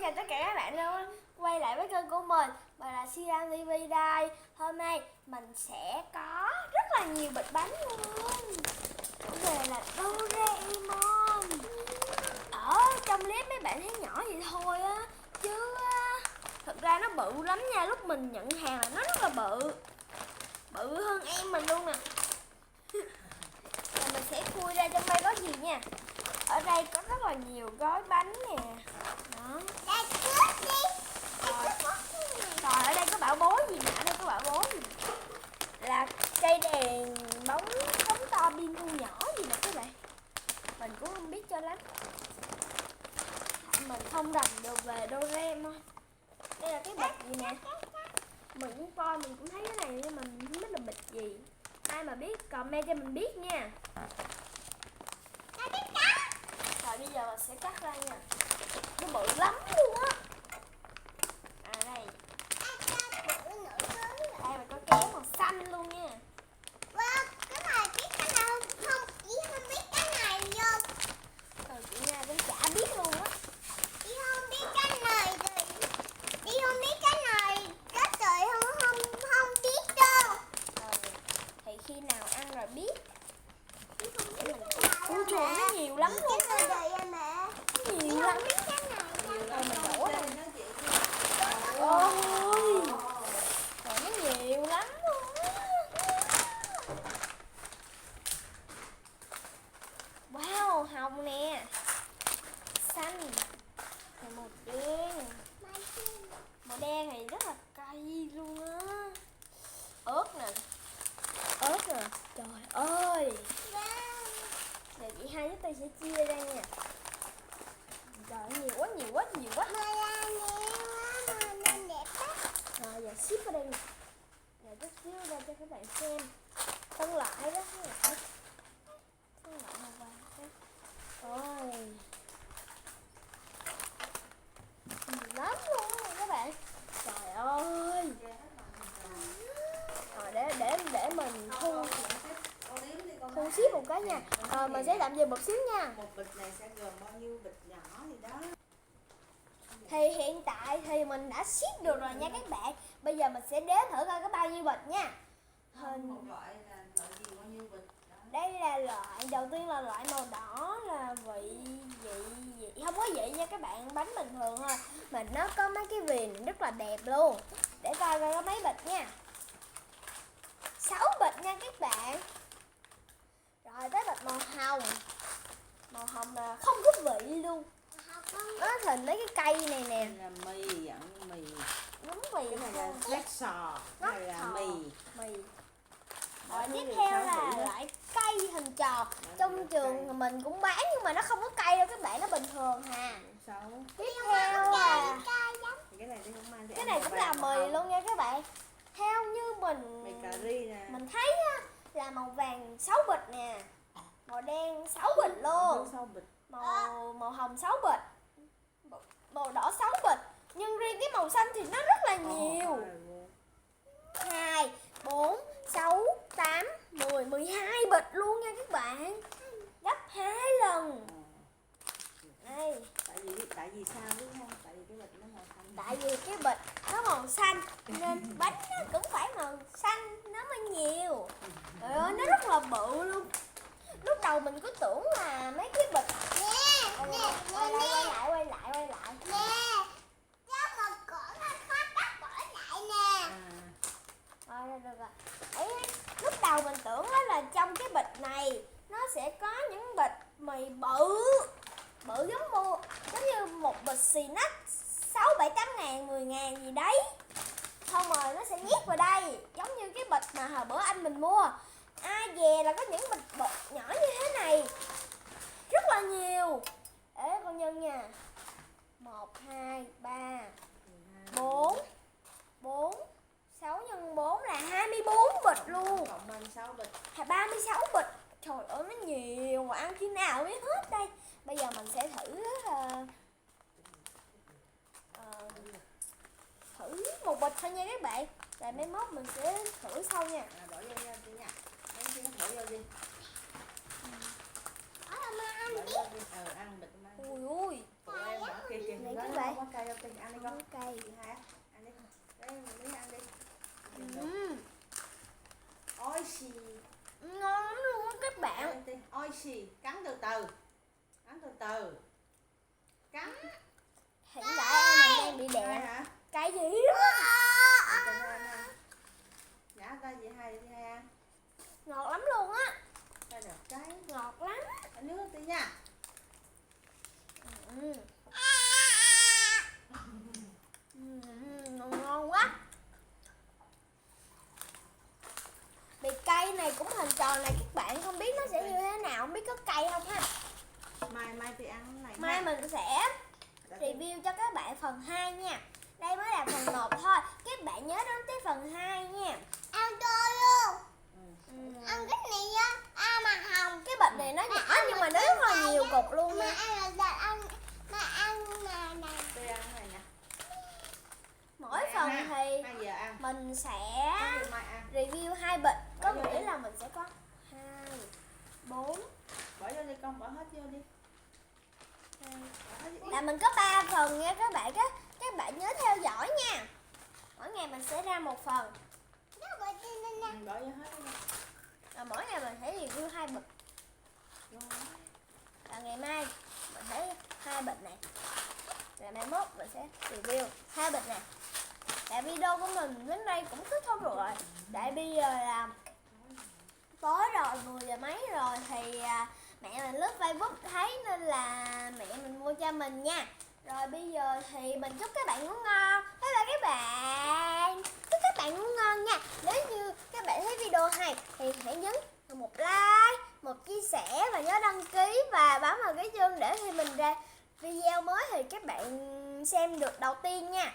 chào tất cả các bạn đã quay lại với kênh của mình. Và là Sian TV đây. Hôm nay mình sẽ có rất là nhiều bịch bánh luôn. Chủ đề là Doraemon. Ở trong clip mấy bạn thấy nhỏ vậy thôi á, chứ thực ra nó bự lắm nha. Lúc mình nhận hàng là nó rất là bự, bự hơn em mình luôn nè. Và mình sẽ khui ra trong đây có gì nha. Ở đây có rất là nhiều gói bánh nè. Đó. Rồi ở đây có bảo bối gì nè, ở đây có bảo bối gì nè. Là cây đèn bóng to pin thu nhỏ gì nè các bạn. Mình cũng không biết cho lắm. Mình không rành được về Doraemon. Đây là cái bịch gì nè. Mình cũng coi, mình cũng thấy cái này nhưng mà mình không biết là bịch gì. Ai mà biết comment cho mình biết nha. Rồi bây giờ mình sẽ cắt ra nha. Nó bự lắm luôn á. À đây. Đây mình có kéo màu xanh luôn nha. Cái này biết cái nào không? Chị không biết cái này luôn. Rồi chị Nga cũng chả biết luôn á. Chị không biết cái này rồi. Chị không biết cái này. Các trời không biết đâu. Rồi thì khi nào ăn rồi biết. Ui trời nó nhiều lắm luôn á. Nó nhiều lắm. Rồi mình đổ đây. Ôi. Rồi nó nhiều lắm luôn á. Wow, hồng nè. Xanh. Rồi màu đen. Màu đen này rất là cay luôn á. Ớt nè. Ớt nè. Trời ơi. Để chị hai với tôi sẽ chia ra nha. Trời nhiều quá, nhiều quá, nhiều quá. Rồi giờ ship vào đây nè. Giờ chút xíu ra cho các bạn xem. Phân loại đó. Phân loại màu vàng đó. Ôi. Nhiều lắm luôn nè các bạn. Trời ơi. Rồi để mình thu ship một cái nha. Mình sẽ tạm dừng một xíu nha. Một bịch này sẽ gồm bao nhiêu bịch nhỏ thì đó. Thì hiện tại thì mình đã ship được rồi nha các bạn. Bây giờ mình sẽ đếm thử coi có bao nhiêu bịch nha. Một loại là loại gì bao nhiêu bịch đó. Đây là loại đầu tiên là loại màu đỏ là vị không có vị nha các bạn, bánh bình thường thôi. Mà nó có mấy cái viền rất là đẹp luôn. Để coi coi có mấy bịch nha. 6 bịch nha các bạn. Rồi tới bịch màu hồng. Màu hồng là không có vị luôn. Nó hình mấy cái cây này nè. Đây là mì, dạng mì. Đúng vị. Cái này là rét sò, cái này là mì. Rồi tiếp theo là loại cây hình tròn. Trong trường mình cũng bán nhưng mà nó không có cây đâu các bạn, nó bình thường hà. Tiếp theo là cái này cũng là mì luôn nha các bạn. Theo như mì cà ri nè. mình thấy là màu vàng 6 bịch nè. Màu đen 6 bịch luôn. Màu hồng 6 bịch. Màu đỏ 6 bịch. Nhưng riêng cái màu xanh thì nó rất là nhiều. 2, 4, 6, 8, 10, 12 bịch luôn nha các bạn. Gấp 2 lần. Đây. Tại vì sao biết không? Tại vì cái bịch nó màu xanh. Tại vì cái bịch nó màu xanh nên bánh nó cũng phải màu xanh nó mới nhiều. Trời ơi nó rất là bự luôn. Lúc đầu mình cứ tưởng là mấy cái bịch quay lại. Rồi. Lúc đầu mình tưởng đó là trong cái bịch này nó sẽ có những bịch mì bự giống như một bịch xì nách 6, 7, 8 ngàn, 10 ngàn gì đấy. Xong rồi nó sẽ nhét vào đây giống như cái bịch mà hồi bữa anh mình mua. Ai về là có những bịch nhỏ như thế này. Rất là nhiều. Để con nhân nha. 1, 2, 3, 4, 6 nhân 4 là 24 bịch luôn. Cộng 36 bịch. 36 bịch. Trời ơi nó nhiều mà ăn khi nào mới hết đây. Bây giờ mình sẽ thử một bịch thôi nha các bạn. Rồi mấy mốt mình sẽ thử sau nha. Bỏ vô nha chị nha. Bỏ vô đi. Ăn Bỏ vô đi. Ăn bịch mà. Ui. Tụi em bỏ kia kìa. Này các Đó, bạn. không có cây đâu, Tiên ăn đi con. Không có cây. Chị Hai ăn đi. Đấy, mình ăn đi. Ôi xì. Ngon lắm luôn á các bạn. Ôi xì, cắn từ từ. Cắn từ từ. Cắn. Hiện tại em đang bị Hai đè. hả? Cái gì Cho nó ăn. Nhả tay chị Hai đi, chị Hai ăn. ngọt lắm luôn á. Tay được cái. Ngọt lắm. Ăn nước tí nha. Ngon quá. Bị cây này cũng hình tròn này các bạn, không biết nó sẽ như thế nào, không biết có cây không ha. Mai thì ăn cái này. Mai mình sẽ review cho các bạn phần 2 nha. Đây mới là phần 1 thôi. Các bạn nhớ đến tới phần 2 nha. Ăn tôi luôn. Ừ. Ăn cái này á. Mà hồng. Cái bịch này nó nhỏ nhưng mà nó rất là nhiều cục luôn Mà nha. ăn là đặt ăn. Mà ăn này. Tôi ăn cái này nè. Mỗi Mai phần ăn ha. thì 2 giờ ăn. mình sẽ Có gì Mai ăn. review 2 bịch. Có Bỏ vô nghĩa đi. là mình sẽ có 2, 4, Bỏ vô đi con, bỏ hết vô đi. 2. Bỏ hết vô. Là mình có 3 phần nha các bạn. Các bạn nhớ theo dõi nha. Mỗi ngày mình sẽ ra một phần. Nó bỏ trên đây nè. Bỏ vô hết đi. Và mỗi ngày mình sẽ review 2 bịch. Và ngày mai mình sẽ 2 bịch này. Và mai mốt mình sẽ review 2 bịch này. Và video của mình đến đây cũng kết thúc rồi. Tại bây giờ là tối rồi, 10 giờ mấy rồi thì mẹ mình lướt Facebook thấy nên là mẹ mình mua cho mình nha. Rồi bây giờ thì mình chúc các bạn ngủ ngon. Bye bye các bạn. Chúc các bạn ngủ ngon nha. Nếu như các bạn thấy video hay thì hãy nhấn một like, một chia sẻ và nhớ đăng ký và bấm vào cái chuông để khi mình ra video mới thì các bạn xem được đầu tiên nha.